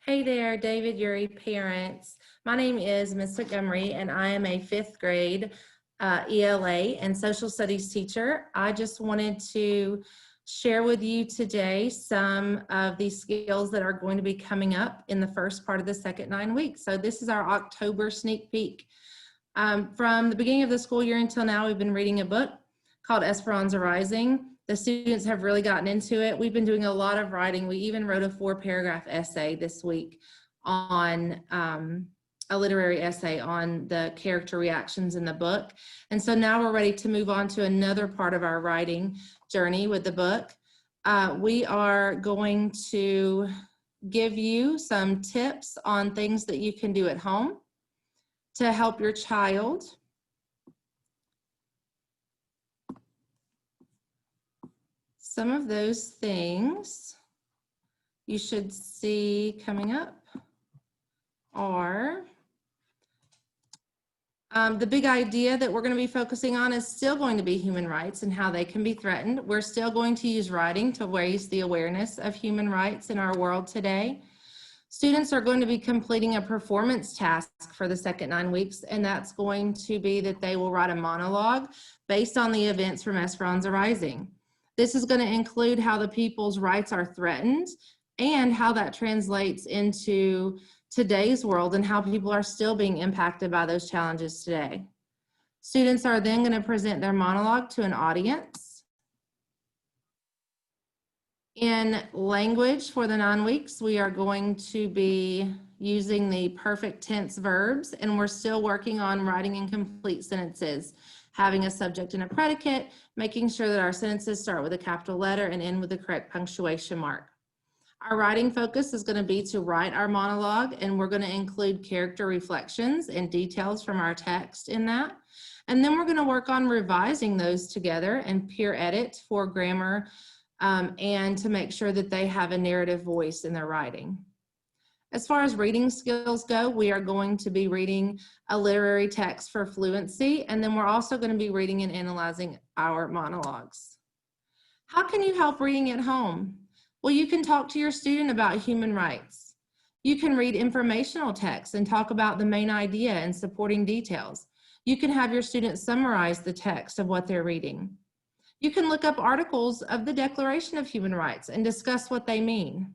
Hey there, David, Yuri, parents. My name is Ms. Montgomery, and I am a fifth grade ELA and social studies teacher. I just wanted to share with you today some of the skills that are going to be coming up in the first part of the second 9 weeks. So this is our October sneak peek. From the beginning of the school year until now, we've been reading a book called Esperanza Rising. The students have really gotten into it. We've been doing a lot of writing. We even wrote a 4-paragraph essay this week on a literary essay on the character reactions in the book. And so now we're ready to move on to another part of our writing journey with the book. We are going to give you some tips on things that you can do at home to help your child. Some of those things you should see coming up are the big idea that we're going to be focusing on is still going to be human rights and how they can be threatened. We're still going to use writing to raise the awareness of human rights in our world today. Students are going to be completing a performance task for the second 9 weeks, and that's going to be that they will write a monologue based on the events from Esperanza Rising. This is going to include how the people's rights are threatened and how that translates into today's world and how people are still being impacted by those challenges today. Students are then going to present their monologue to an audience. In language for the 9 weeks, we are going to be using the perfect tense verbs, and we're still working on writing incomplete sentences, having a subject and a predicate, making sure that our sentences start with a capital letter and end with the correct punctuation mark. Our writing focus is going to be to write our monologue, and we're going to include character reflections and details from our text in that. And then we're going to work on revising those together and peer edit for grammar and to make sure that they have a narrative voice in their writing. As far as reading skills go, we are going to be reading a literary text for fluency, and then we're also going to be reading and analyzing our monologues. How can you help reading at home? Well, you can talk to your student about human rights. You can read informational text and talk about the main idea and supporting details. You can have your students summarize the text of what they're reading. You can look up articles of the Declaration of Human Rights and discuss what they mean.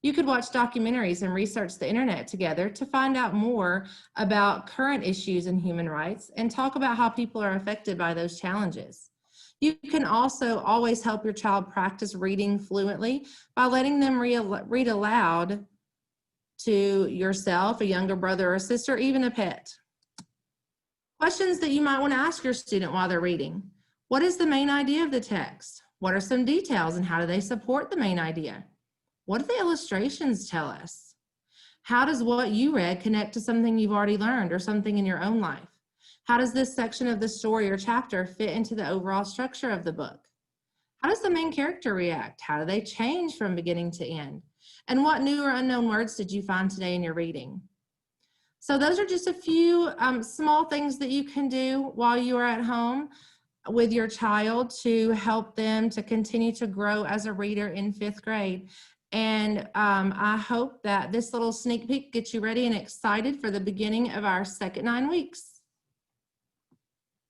You could watch documentaries and research the internet together to find out more about current issues in human rights and talk about how people are affected by those challenges. You can also always help your child practice reading fluently by letting them read aloud to yourself, a younger brother or sister, even a pet. Questions that you might want to ask your student while they're reading. What is the main idea of the text? What are some details and how do they support the main idea? What do the illustrations tell us? How does what you read connect to something you've already learned or something in your own life? How does this section of the story or chapter fit into the overall structure of the book? How does the main character react? How do they change from beginning to end? And what new or unknown words did you find today in your reading? So those are just a few small things that you can do while you are at home with your child to help them to continue to grow as a reader in 5th grade. And I hope that this little sneak peek gets you ready and excited for the beginning of our second 9 weeks.